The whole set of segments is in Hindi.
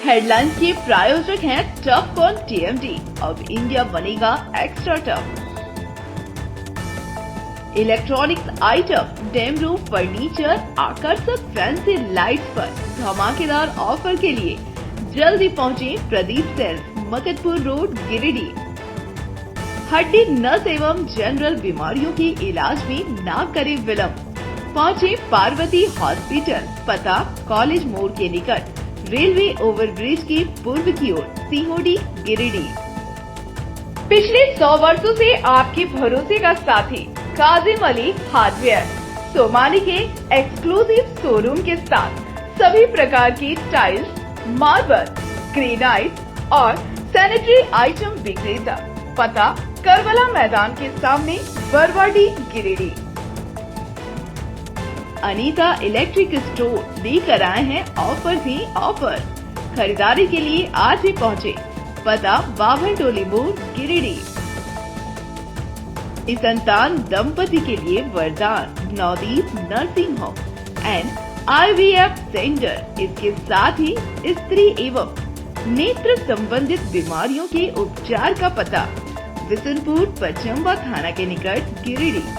हेडलाइंस के प्रायोजक हैं टफकॉन टीएमटी। अब इंडिया बनेगा एक्स्ट्रा टफ। इलेक्ट्रॉनिक्स आइटम, डेमरू, फर्नीचर, आकर्षक फैंसी लाइट्स पर धमाकेदार ऑफर के लिए जल्दी पहुंचे प्रदीप सेल्स, मकतपुर रोड, गिरिडीह। हड्डी, नस एवं जनरल बीमारियों के इलाज में ना करे विलंब। पहुंचे पार्वती हॉस्पिटल, पता कॉलेज मोड़ के निकट, रेलवे ओवरब्रिज के पूर्व की ओर, सीहोडी, गिरिडीह। पिछले 100 वर्षों से आपके भरोसे का साथी काजिम अली हार्डवेयर, सोमानी के एक्सक्लूसिव शोरूम के साथ सभी प्रकार की टाइल्स, मार्बल, ग्रेनाइट और सैनिटरी आइटम विक्रेता। पता करबला मैदान के सामने, बरवाडी, गिरिडीह। अनीता इलेक्ट्रिक स्टोर लेकर आए हैं ऑफर ही ऑफर। खरीदारी के लिए आज ही पहुंचे, पता बाभन टोली मोड़, गिरिडीह। इस संतान दंपति के लिए वरदान Navdeep nursing home and IVF centre. इसके साथ ही स्त्री एवं नेत्र संबंधित बीमारियों के उपचार का पता बिशनपुर, पचम्बा थाना के निकट, गिरिडीह।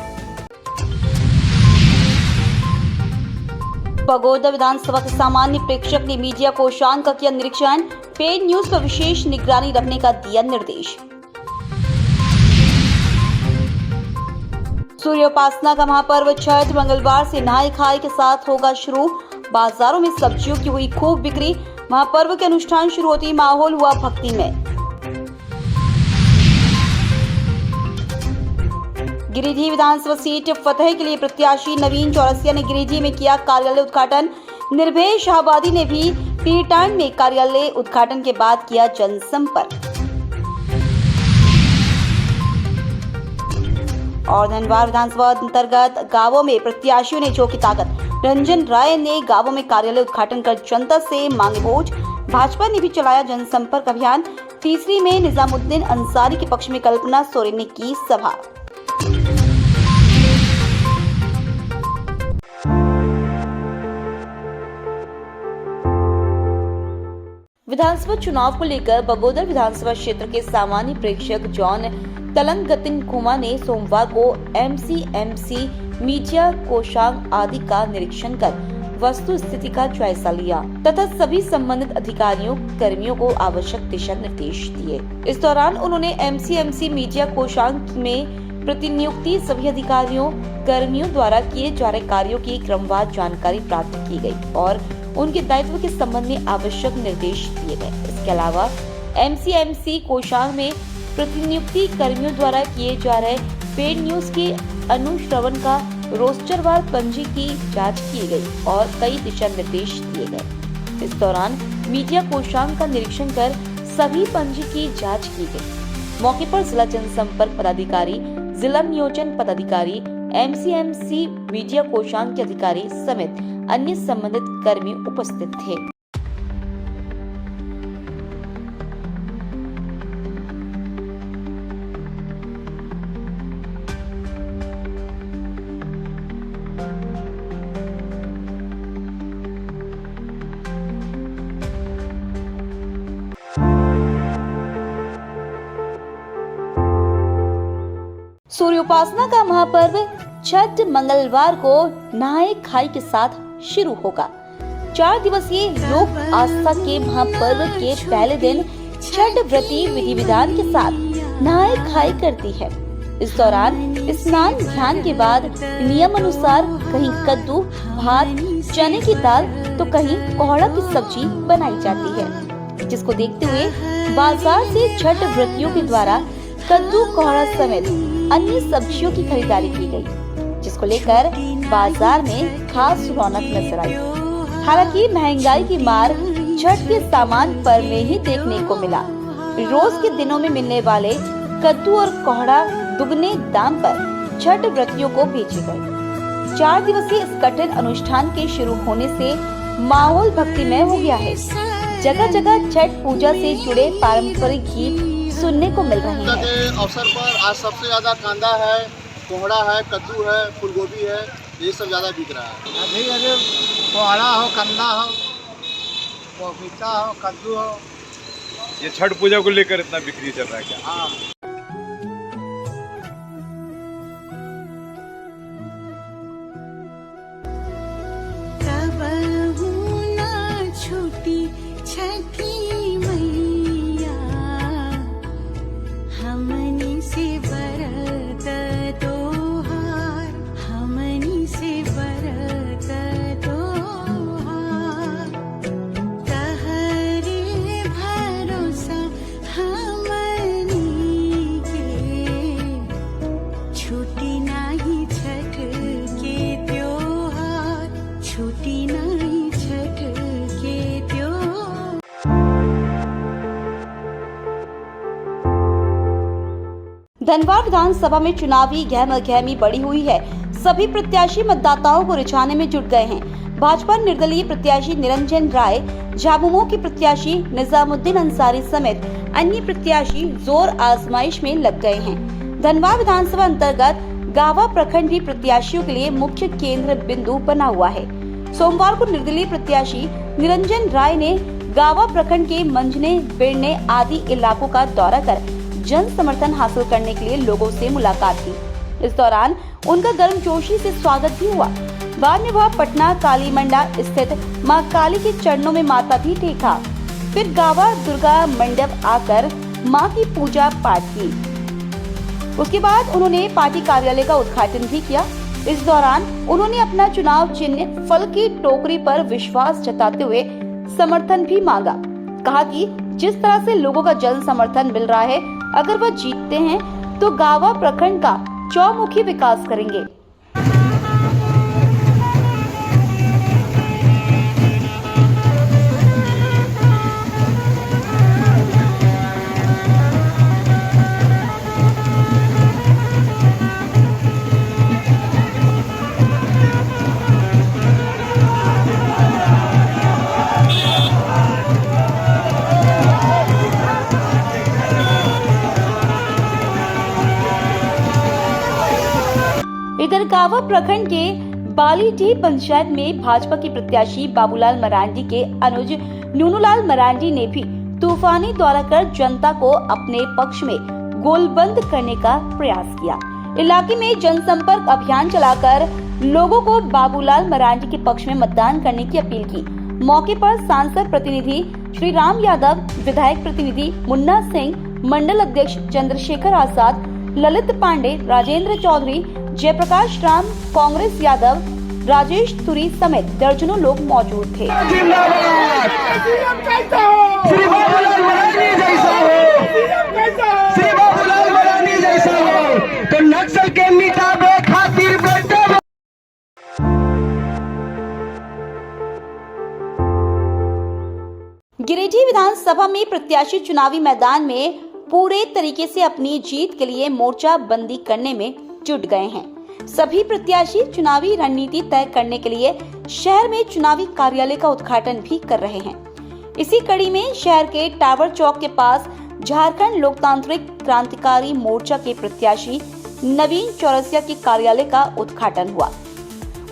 बगोदर विधानसभा के सामान्य प्रेक्षक ने मीडिया कोषांग का किया निरीक्षण, पेड न्यूज पर विशेष निगरानी रखने का दिया निर्देश। सूर्योपासना का महापर्व छठ मंगलवार से नहाय खाए के साथ होगा शुरू। बाजारों में सब्जियों की हुई खूब बिक्री। महापर्व के अनुष्ठान शुरू होते ही माहौल हुआ भक्ति में। गिरिडीह विधानसभा सीट फतेह के लिए प्रत्याशी नवीन चौरसिया ने गिरिडीह में किया कार्यालय उद्घाटन। निर्भय शाहबादी ने भी पीरटांड में कार्यालय उद्घाटन के बाद किया जनसंपर्क। और धनबाद विधानसभा अंतर्गत गांवों में प्रत्याशियों ने झोंकी ताकत। रंजन राय ने गांवों में कार्यालय उद्घाटन कर जनता से मांगे वोट। भाजपा ने भी चलाया जनसंपर्क अभियान। तीसरी में निजामुद्दीन अंसारी के पक्ष में कल्पना सोरेन ने की सभा। विधानसभा चुनाव को लेकर बगोदर विधानसभा क्षेत्र के सामान्य प्रेक्षक जॉन तलंगतिन खुमा ने सोमवार को MCMC मीडिया कोषांग आदि का निरीक्षण कर वस्तु स्थिति का जायजा लिया तथा सभी संबंधित अधिकारियों कर्मियों को आवश्यक दिशा निर्देश दिए। इस दौरान उन्होंने MCMC मीडिया कोषांग में प्रतिनियुक्ति सभी अधिकारियों कर्मियों द्वारा किए जा रहे कार्यों की क्रमवार जानकारी प्राप्त की गई और उनके दायित्व के संबंध में आवश्यक निर्देश दिए गए। इसके अलावा MCMC कोषांग में प्रतिनियुक्ति कर्मियों द्वारा किए जा रहे पेड न्यूज के अनुश्रवण का रोस्टरवार पंजी की जांच की गई और कई दिशा निर्देश दिए गए। इस दौरान मीडिया कोषांग का निरीक्षण कर सभी पंजी की जांच की गई। मौके पर जिला जनसंपर्क पदाधिकारी, जिला नियोजन पदाधिकारी, MCMC मीडिया कोषांग के अधिकारी समेत अन्य संबंधित कर्मी उपस्थित थे। सूर्योपासना का महापर्व छठ मंगलवार को नहाय खाई के साथ शुरू होगा। 4 दिवसीय लोक आस्था के महापर्व के पहले दिन छठ व्रती विधि विधान के साथ नहाय खाई करती है। इस दौरान स्नान ध्यान के बाद नियम अनुसार कहीं कद्दू, भात, चने की दाल तो कहीं कोहड़ा की सब्जी बनाई जाती है, जिसको देखते हुए बाजार से छठ व्रतियों के द्वारा कद्दू, कोहड़ा समेत अन्य सब्जियों की खरीदारी की गई, जिसको लेकर बाजार में खास रौनक नजर आई। हालांकि महंगाई की मार छठ के सामान पर में ही देखने को मिला। रोज के दिनों में मिलने वाले कद्दू और कोहड़ा दुगने दाम पर छठ व्रतियों को बेचे गए। 4 दिवसीय इस कठिन अनुष्ठान के शुरू होने से माहौल भक्तिमय हो गया है। जगह जगह छठ पूजा से जुड़े पारंपरिक गीत सुनने को मिल रहे हैं। अवसर पर आज सबसे ज्यादा कांदा है, कोहड़ा है, कद्दू है, फूलगोभी है, ये सब ज्यादा बिक रहा है। अभी कोहड़ा हो, कंदा हो, पपीता हो, कद्दू हो। ये छठ पूजा को लेकर इतना बिक्री चल रहा है क्या? हाँ, छुट्टी छठी मैया हमनी से बरत तोहार, हमनी से बरत तोहार, तहरे भरोसा हमनी के, छुट्टी नाही छठ के त्योहार, छुट्टी नाही छठ के त्योहार। धनबाद विधानसभा में चुनावी गहमागहमी बढ़ी हुई है। सभी प्रत्याशी मतदाताओं को रिझाने में जुट गए हैं। भाजपा निर्दलीय प्रत्याशी निरंजन राय, झामुमो के प्रत्याशी निजामुद्दीन अंसारी समेत अन्य प्रत्याशी जोर आजमाइश में लग गए हैं। धनबाद विधानसभा अंतर्गत गावा प्रखंड भी प्रत्याशियों के लिए मुख्य केंद्र बिंदु बना हुआ है। सोमवार को निर्दलीय प्रत्याशी निरंजन राय ने गावा प्रखंड के मंझने, बिरने आदि इलाकों का दौरा कर जन समर्थन हासिल करने के लिए लोगों से मुलाकात की। इस दौरान उनका गर्मजोशी से स्वागत भी हुआ। बाद में वह पटना काली मंडा स्थित मां काली के चरणों में माथा भी टेका। फिर गावा दुर्गा मंडप आकर मां की पूजा पाठ की। उसके बाद उन्होंने पार्टी कार्यालय का उद्घाटन भी किया। इस दौरान उन्होंने अपना चुनाव चिन्ह फल की टोकरी पर विश्वास जताते हुए समर्थन भी मांगा। कहा कि जिस तरह से लोगों का जन समर्थन मिल रहा है, अगर वह जीतते हैं तो गावा प्रखंड का चौमुखी विकास करेंगे। इधर गावा प्रखंड के बालीडीह पंचायत में भाजपा के प्रत्याशी बाबूलाल मरांडी के अनुज नूनूलाल मरांडी ने भी तूफानी दौरा कर जनता को अपने पक्ष में गोलबंद करने का प्रयास किया। इलाके में जनसंपर्क अभियान चलाकर लोगों को बाबूलाल मरांडी के पक्ष में मतदान करने की अपील की। मौके पर सांसद प्रतिनिधि श्री राम यादव, विधायक प्रतिनिधि मुन्ना सिंह, मंडल अध्यक्ष चंद्रशेखर आजाद, ललित पांडे, राजेंद्र चौधरी, जयप्रकाश राम, कांग्रेस यादव, राजेश तुरी समेत दर्जनों लोग मौजूद थे। तो नक्सल के मिटावे खातिर गिरिडीह विधानसभा में प्रत्याशी चुनावी मैदान में पूरे तरीके से अपनी जीत के लिए मोर्चा बंदी करने में जुट गए हैं। सभी प्रत्याशी चुनावी रणनीति तय करने के लिए शहर में चुनावी कार्यालय का उद्घाटन भी कर रहे हैं। इसी कड़ी में शहर के टावर चौक के पास झारखंड लोकतांत्रिक क्रांतिकारी मोर्चा के प्रत्याशी नवीन चौरसिया के कार्यालय का उद्घाटन हुआ।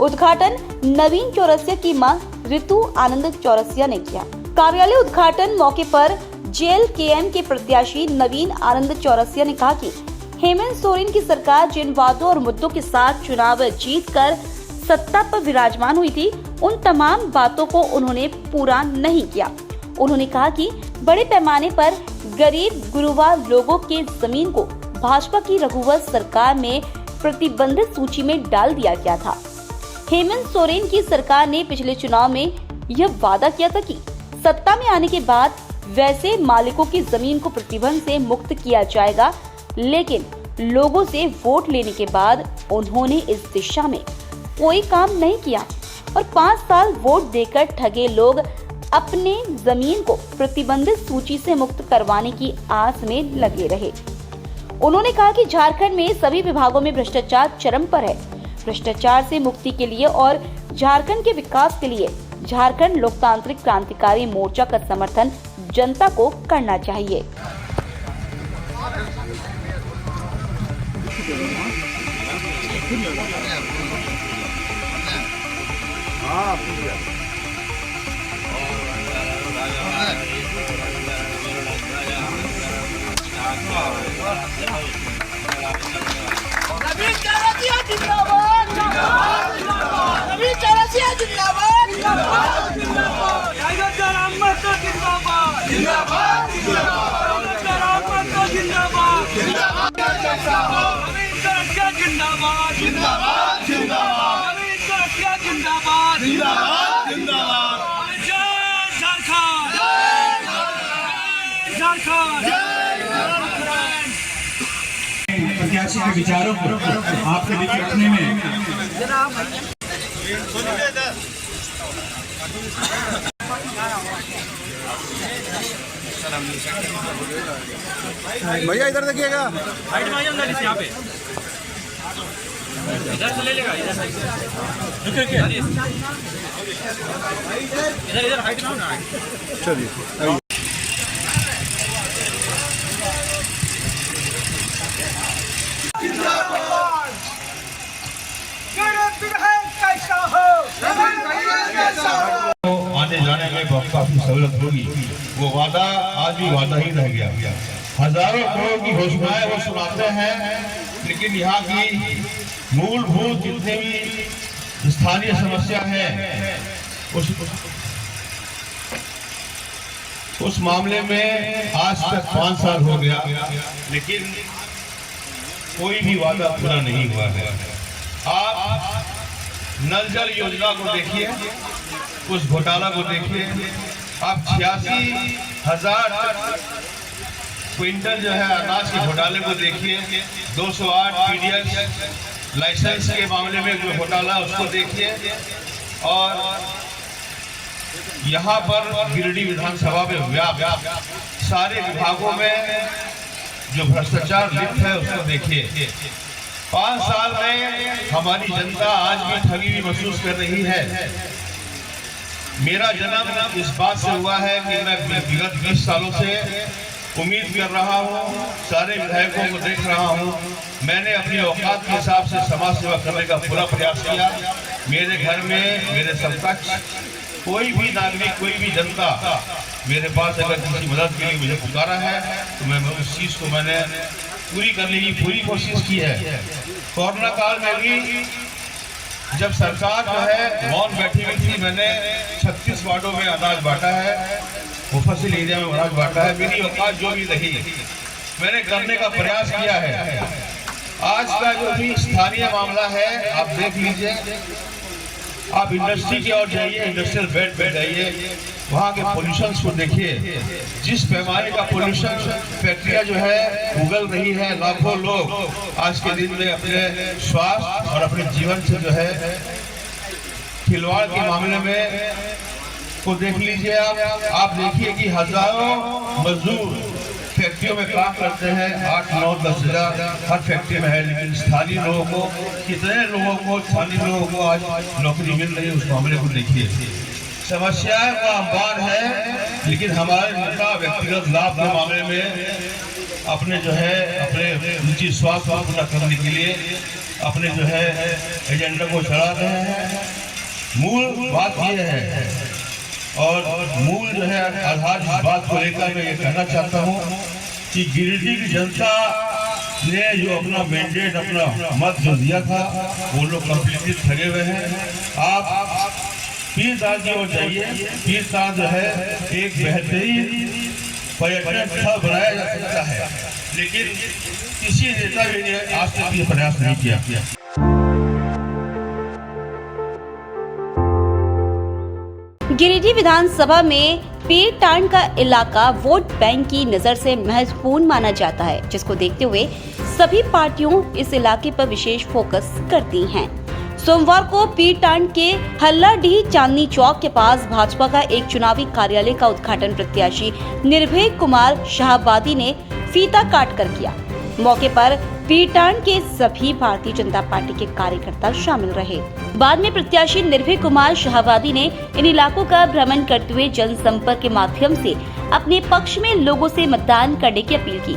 उद्घाटन नवीन चौरसिया की मां ऋतु आनंद चौरसिया ने किया। कार्यालय उद्घाटन मौके पर JLKM के प्रत्याशी नवीन आनंद चौरसिया ने कहा कि हेमंत सोरेन की सरकार जिन वादों और मुद्दों के साथ चुनाव जीतकर सत्ता पर विराजमान हुई थी, उन तमाम बातों को उन्होंने पूरा नहीं किया। उन्होंने कहा कि बड़े पैमाने पर गरीब गुरुवा लोगों के जमीन को भाजपा की रघुवर सरकार में प्रतिबंधित सूची में डाल दिया गया था। हेमंत सोरेन की सरकार ने पिछले चुनाव में यह वादा किया था कि सत्ता में आने के बाद वैसे मालिकों की जमीन को प्रतिबंध से मुक्त किया जाएगा, लेकिन लोगों से वोट लेने के बाद उन्होंने इस दिशा में कोई काम नहीं किया और 5 साल वोट देकर ठगे लोग अपने जमीन को प्रतिबंधित सूची से मुक्त करवाने की आस में लगे रहे। उन्होंने कहा कि झारखंड में सभी विभागों में भ्रष्टाचार चरम पर है। भ्रष्टाचार से मुक्ति के लिए और झारखंड के विकास के लिए झारखंड लोकतांत्रिक क्रांतिकारी मोर्चा का समर्थन जनता को करना चाहिए। प्रत्याशी के विचारों को आपके बीच रखने में भैया इधर देखिएगा। इधर से ले लेगा, इधर हाइट ना होना। चलिए आने जाने में काफी सहूलत होगी। वो वादा आज भी वादा ही रह गया। हजारों करोड़ की घोषणाएं वो सुनाते हैं, लेकिन यहाँ की मूलभूत जितने भी स्थानीय समस्या है उस मामले में आज तक 5 साल हो गया, लेकिन कोई भी वादा पूरा नहीं हुआ है। आप नल जल योजना को देखिए, उस घोटाला को देखिए। आप 86,000 क्विंटल जो है अनाज के घोटाले को देखिए। 208 पीडीएस लाइसेंस के मामले में जो घोटाला उसको देखिए। और यहाँ पर गिरिडीह विधानसभा में व्याप्त सारे विभागों में जो भ्रष्टाचार लिप्त है उसको देखिए। 5 साल में हमारी जनता आज भी ठगी हुई महसूस कर रही है। मेरा जन्म इस बात से हुआ है कि मैं विगत 20 सालों से उम्मीद कर रहा हूँ, सारे विधायकों को देख रहा हूँ। मैंने अपनी औकात के हिसाब से समाज सेवा करने का पूरा प्रयास किया। मेरे घर में मेरे समकक्ष कोई भी नागरिक, कोई भी जनता मेरे पास अगर किसी मदद के लिए मुझे पुकारा है तो मैं उस चीज़ को मैंने पूरी करने की पूरी कोशिश की है। कोरोना काल में भी जब सरकार जो है मौन बैठी हुई थी, मैंने 36 वार्डों में अनाज बांटा है, मुफस्सिल एरिया में अनाज बांटा है। मेरी औकात जो भी रही मैंने करने का प्रयास किया है। आज का जो भी स्थानीय मामला है आप देख लीजिए। आप इंडस्ट्री की ओर जाइए, इंडस्ट्रियल बेल्ट पे जाइए, वहाँ के पोल्यूशन को देखिए। जिस पैमाने का पोल्यूशन फैक्ट्रियाँ जो है उगल रही है, लाखों लोग आज के दिन में अपने स्वास्थ्य और अपने जीवन से जो है खिलवाड़ के मामले में को देख लीजिए। आप देखिए कि हजारों मजदूर फैक्ट्रियों में काम करते हैं, 8, 9, 10 हजार हर फैक्ट्री में है, लेकिन स्थानीय लोगों को कितने लोगों को स्थानीय लोगों को आज नौकरी मिल रही है, उस मामले को देखिए। समस्याएं का अंबार है, लेकिन हमारे नेता व्यक्तिगत लाभ के मामले में अपने जो है अपने निजी स्वार्थ को पूरा करने के लिए अपने जो है एजेंडा को चला रहे हैं। मूल बात यह है और मूल जो है आधार इस बात को लेकर मैं ये कहना चाहता हूँ कि गिरिडीह की जनता ने जो अपना मैंडेट, अपना मत जो दिया था, वो लोग कम्प्लीटली ठगे हुए हैं। आप पीरदार की ओर जाइए। पीरदार जो है एक बेहतरीन पर्यटन स्थल बनाया जा सकता है, लेकिन किसी नेता भी ने आज तक ये प्रयास नहीं किया। गिरिडीह विधानसभा में पीरटांड का इलाका वोट बैंक की नजर से महत्वपूर्ण माना जाता है, जिसको देखते हुए सभी पार्टियों इस इलाके पर विशेष फोकस करती हैं। सोमवार को पीरटांड के हल्लाडीह चांदनी चौक के पास भाजपा का एक चुनावी कार्यालय का उद्घाटन प्रत्याशी निर्भय कुमार शाहबादी ने फीता काट कर किया। मौके पर पीरटांड के सभी भारतीय जनता पार्टी के कार्यकर्ता शामिल रहे। बाद में प्रत्याशी निर्भय कुमार शाहबादी ने इन इलाकों का भ्रमण करते हुए जनसंपर्क के माध्यम से अपने पक्ष में लोगों से मतदान करने की अपील की।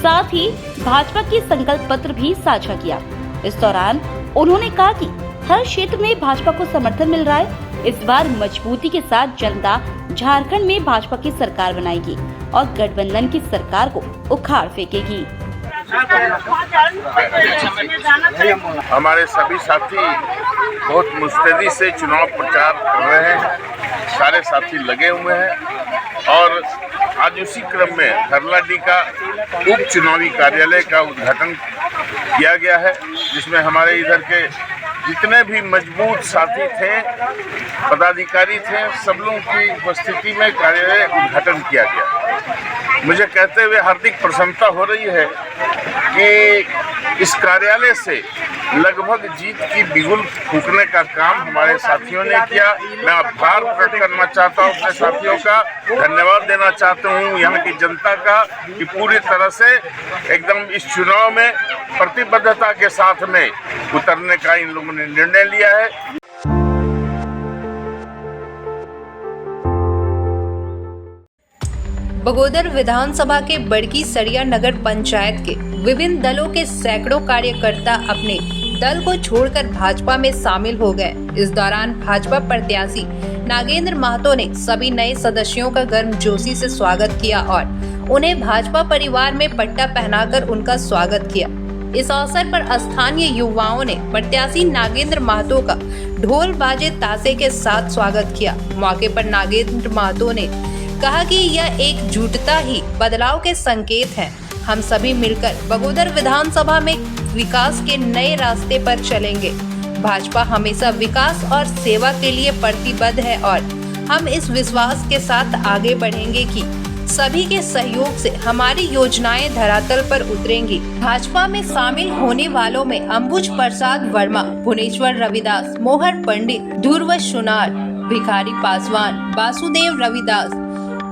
साथ ही भाजपा की संकल्प पत्र भी साझा किया। इस दौरान उन्होंने कहा कि हर क्षेत्र में भाजपा को समर्थन मिल रहा है, इस बार मजबूती के साथ जनता झारखंड में भाजपा की सरकार बनाएगी और गठबंधन की सरकार को उखाड़ फेंकेगी। हमारे सभी साथी बहुत मुस्तैदी से चुनाव प्रचार कर रहे हैं, सारे साथी लगे हुए हैं और आज उसी क्रम में हरलाडी का उप चुनावी कार्यालय का उद्घाटन किया गया है, जिसमें हमारे इधर के जितने भी मजबूत साथी थे, पदाधिकारी थे, सब लोगों की उपस्थिति में कार्यालय उद्घाटन किया गया। मुझे कहते हुए हार्दिक प्रसन्नता हो रही है कि इस कार्यालय से लगभग जीत की बिगुल फूंकने का काम हमारे साथियों ने किया। मैं आभार प्रकट करना चाहता हूं अपने साथियों का, धन्यवाद देना चाहता हूं यहाँ की जनता का कि पूरी तरह से एकदम इस चुनाव में प्रतिबद्धता के साथ में उतरने का इन लोगों ने निर्णय लिया है। बगोदर विधानसभा के बड़की सरिया नगर पंचायत के विभिन्न दलों के सैकड़ों कार्यकर्ता अपने दल को छोड़कर भाजपा में शामिल हो गए। इस दौरान भाजपा प्रत्याशी नागेंद्र महतो ने सभी नए सदस्यों का गर्मजोशी से स्वागत किया और उन्हें भाजपा परिवार में पट्टा पहनाकर उनका स्वागत किया। इस अवसर पर स्थानीय युवाओं ने प्रत्याशी नागेंद्र महतो का ढोल बाजे ताशे के साथ स्वागत किया। मौके पर नागेंद्र महतो ने कहा कि यह एकजुटता ही बदलाव के संकेत है। हम सभी मिलकर बगोदर विधानसभा में विकास के नए रास्ते पर चलेंगे। भाजपा हमेशा विकास और सेवा के लिए प्रतिबद्ध है और हम इस विश्वास के साथ आगे बढ़ेंगे कि सभी के सहयोग से हमारी योजनाएं धरातल पर उतरेंगी। भाजपा में शामिल होने वालों में अंबुज प्रसाद वर्मा, भुवनेश्वर रविदास, मोहर पंडित, ध्रुव सुनार, भिखारी पासवान, वासुदेव रविदास,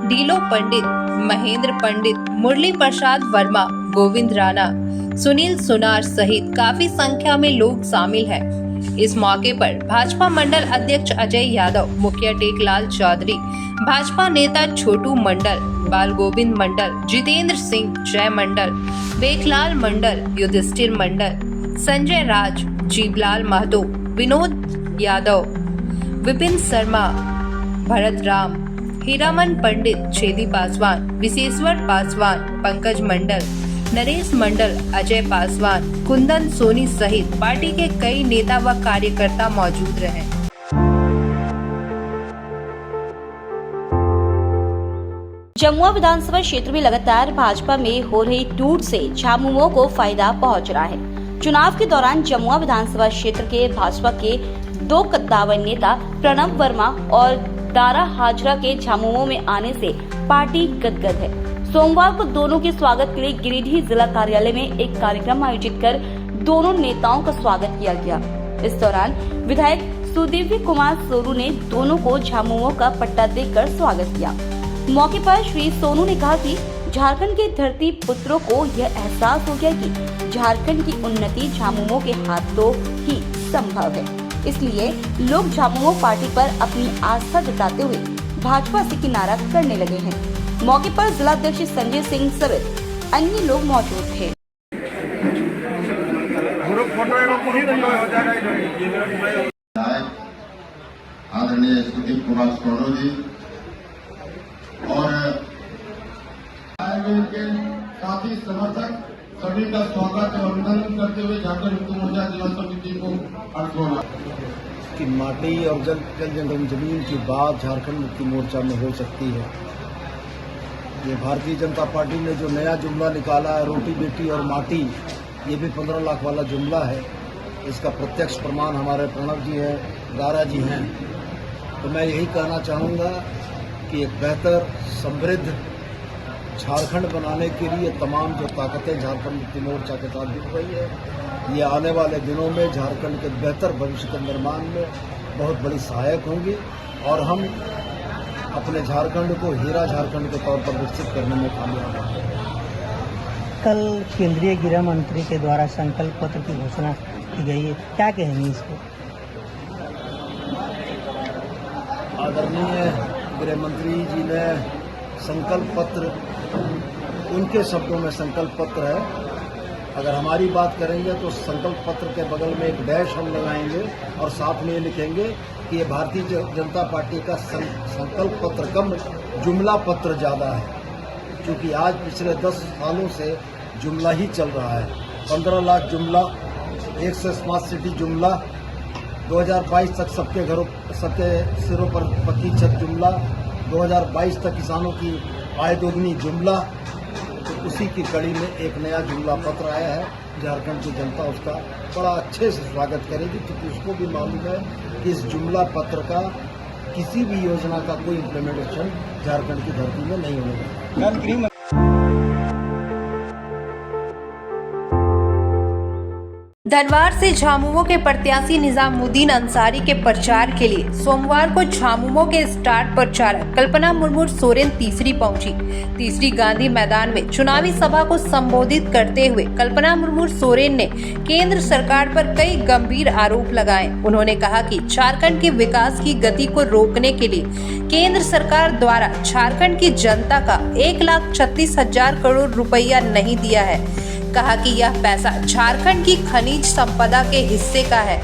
डीलो पंडित, महेंद्र पंडित, मुरली प्रसाद वर्मा, गोविंद राणा, सुनील सुनार सहित काफी संख्या में लोग शामिल हैं। इस मौके पर भाजपा मंडल अध्यक्ष अजय यादव, मुखिया टेकलाल चौधरी, भाजपा नेता छोटू मंडल, बाल गोविंद मंडल, जितेंद्र सिंह, जय मंडल, बेखलाल मंडल, युधिष्ठिर मंडल, संजय राज, जीवलाल महतो, विनोद यादव, विपिन शर्मा, भरत राम, हीरामन पंडित, छेदी पासवान, विशेश्वर पासवान, पंकज मंडल, नरेश मंडल, अजय पासवान, कुंदन सोनी सहित पार्टी के कई नेता व कार्यकर्ता मौजूद रहे। जमुआ विधानसभा क्षेत्र में लगातार भाजपा में हो रही टूट से झामुमो को फायदा पहुंच रहा है। चुनाव के दौरान जमुआ विधानसभा क्षेत्र के भाजपा के दो कद्दावर नेता प्रणब वर्मा और दारा हाजरा के झामुमो में आने से पार्टी गदगद है। सोमवार को दोनों के स्वागत के लिए गिरिडीह जिला कार्यालय में एक कार्यक्रम आयोजित कर दोनों नेताओं का स्वागत किया गया। इस दौरान विधायक सुदिव्य कुमार सोनू ने दोनों को झामुमो का पट्टा देकर स्वागत किया। मौके पर श्री सोनू ने कहा कि झारखंड के धरती पुत्रों को यह एहसास हो गया कि झारखंड की उन्नति झामुमो के हाथों ही संभव है, इसलिए लोग झामुमो पार्टी पर अपनी आस्था जताते हुए भाजपा से किनारा करने लगे हैं। मौके पर जिलाध्यक्ष संजय सिंह सहित अन्य लोग मौजूद थे। आदरणीय सुदीप कुमार सोनू जी और के साथी समर्थक सभी का स्वागत और अभिनंदन करते हुए झारखंड मुक्ति मोर्चा जिला समिति को अर्थोना कि माटी और जल जमीन की बात झारखंड मुक्ति मोर्चा में हो सकती है। ये भारतीय जनता पार्टी ने जो नया जुमला निकाला है, रोटी बेटी और माटी, ये भी 15 लाख वाला जुमला है। इसका प्रत्यक्ष प्रमाण हमारे प्रणब जी हैं, दारा जी हैं। तो मैं यही कहना चाहूँगा कि एक बेहतर समृद्ध झारखंड बनाने के लिए तमाम जो ताकतें झारखंड मुक्ति मोर्चा के साथ जुड़ रही है, ये आने वाले दिनों में झारखंड के बेहतर भविष्य के निर्माण में बहुत बड़ी सहायक होंगी और हम अपने झारखंड को हीरा झारखंड के तौर पर विकसित करने में कामयाब होंगे। कल केंद्रीय गृह मंत्री के द्वारा संकल्प पत्र की घोषणा की गई है, क्या कहेंगे इसको? आदरणीय गृह मंत्री जी ने संकल्प पत्र, उनके शब्दों में संकल्प पत्र है। अगर हमारी बात करेंगे तो संकल्प पत्र के बगल में एक डैश हम लगाएंगे और साथ में लिखेंगे कि ये भारतीय जनता पार्टी का संकल्प पत्र कम, जुमला पत्र ज़्यादा है, क्योंकि आज पिछले 10 सालों से जुमला ही चल रहा है। 15 लाख जुमला, 100 स्मार्ट सिटी जुमला, 2022 तक सबके सिरों पर पक्की छत जुमला, 2022 तक किसानों की आय दोगुनी जुमला। तो उसी की कड़ी में एक नया जुमला पत्र आया है। झारखंड की जनता उसका बड़ा अच्छे से स्वागत करेगी, क्योंकि उसको भी मालूम है कि इस जुमला पत्र का किसी भी योजना का कोई इम्प्लीमेंटेशन झारखंड की धरती में नहीं होगा। धनवार से झामुमो के प्रत्याशी निजामुद्दीन अंसारी के प्रचार के लिए सोमवार को झामुमो के स्टार प्रचारक कल्पना मुर्मू सोरेन तीसरी पहुंची। तीसरी गांधी मैदान में चुनावी सभा को संबोधित करते हुए कल्पना मुर्मू सोरेन ने केंद्र सरकार पर कई गंभीर आरोप लगाए। उन्होंने कहा कि झारखंड के विकास की गति को रोकने के लिए केंद्र सरकार द्वारा झारखंड की जनता का 1,36,000 करोड़ रुपया नहीं दिया है। कहा कि यह पैसा झारखंड की खनिज संपदा के हिस्से का है,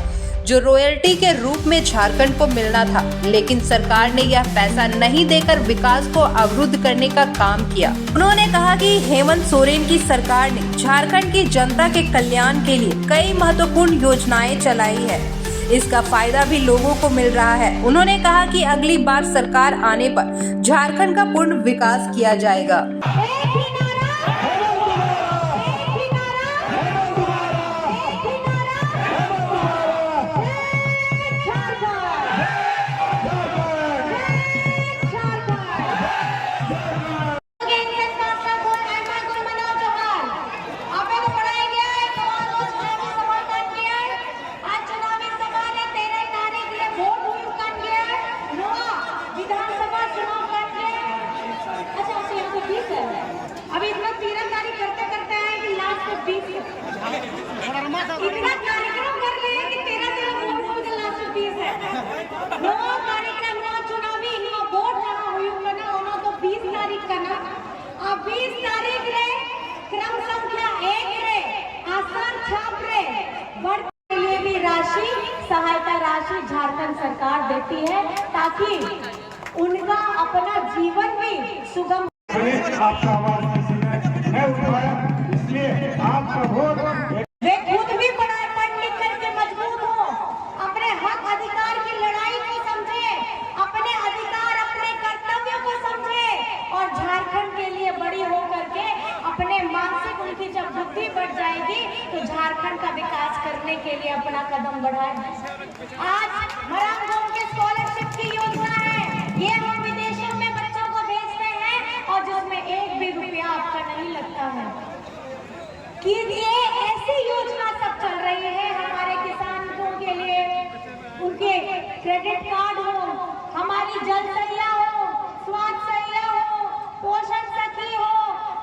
जो रॉयल्टी के रूप में झारखंड को मिलना था, लेकिन सरकार ने यह पैसा नहीं देकर विकास को अवरुद्ध करने का काम किया। उन्होंने कहा कि हेमंत सोरेन की सरकार ने झारखंड की जनता के कल्याण के लिए कई महत्वपूर्ण योजनाएं चलाई है। इसका फायदा भी लोगों को मिल रहा है। उन्होंने कहा कि अगली बार सरकार आने पर झारखंड का पूर्ण विकास किया जाएगा। अभी इतना तीरंदाजी करते करते आए कि लास्ट में 20 इतना कार्यक्रम कर रहे हैं कि 13 लास्ट में 20 है। नो कार्यक्रम, नो चुनावी, नो वोट ना हुई ना होना तो 20 तारीख का ना। अब 20 तारीख रे क्रम संख्या 1 रे आसान छाप रे बढ़ के लिए भी राशि, सहायता राशि झारखंड सरकार देती है, ताकि उनका अपना जीवन भी सुगम। आपका आवाज किसी ने मैं उठाया, इसलिए आपका वोट वे खुद भी पढ़ लिख करके मजबूत हो, अपने हक अधिकार की लड़ाई को समझे, अपने अधिकार अपने कर्तव्यों को समझे और झारखंड के लिए बड़ी हो करके अपने मानसिक उनकी जब बुद्धि बढ़ जाएगी तो झारखंड का विकास करने के लिए अपना कदम बढ़ाए। आज मरांगों के स्कॉलरशिप की योजना है, ये हम विदेशों में बच्चों को भेजते हैं और जिसमें 1 भी रुपया आपका नहीं लगता है। कि ये ऐसी योजना सब चल रही है हमारे किसानों के लिए, उनके क्रेडिट कार्ड हो, हमारी जल सैया हो, स्वास्थ्य सैया हो, पोषण सखी हो।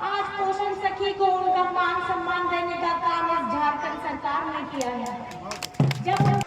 आज पोषण सखी को उनका मान सम्मान देने का काम इस झारखंड सरकार ने किया है। जब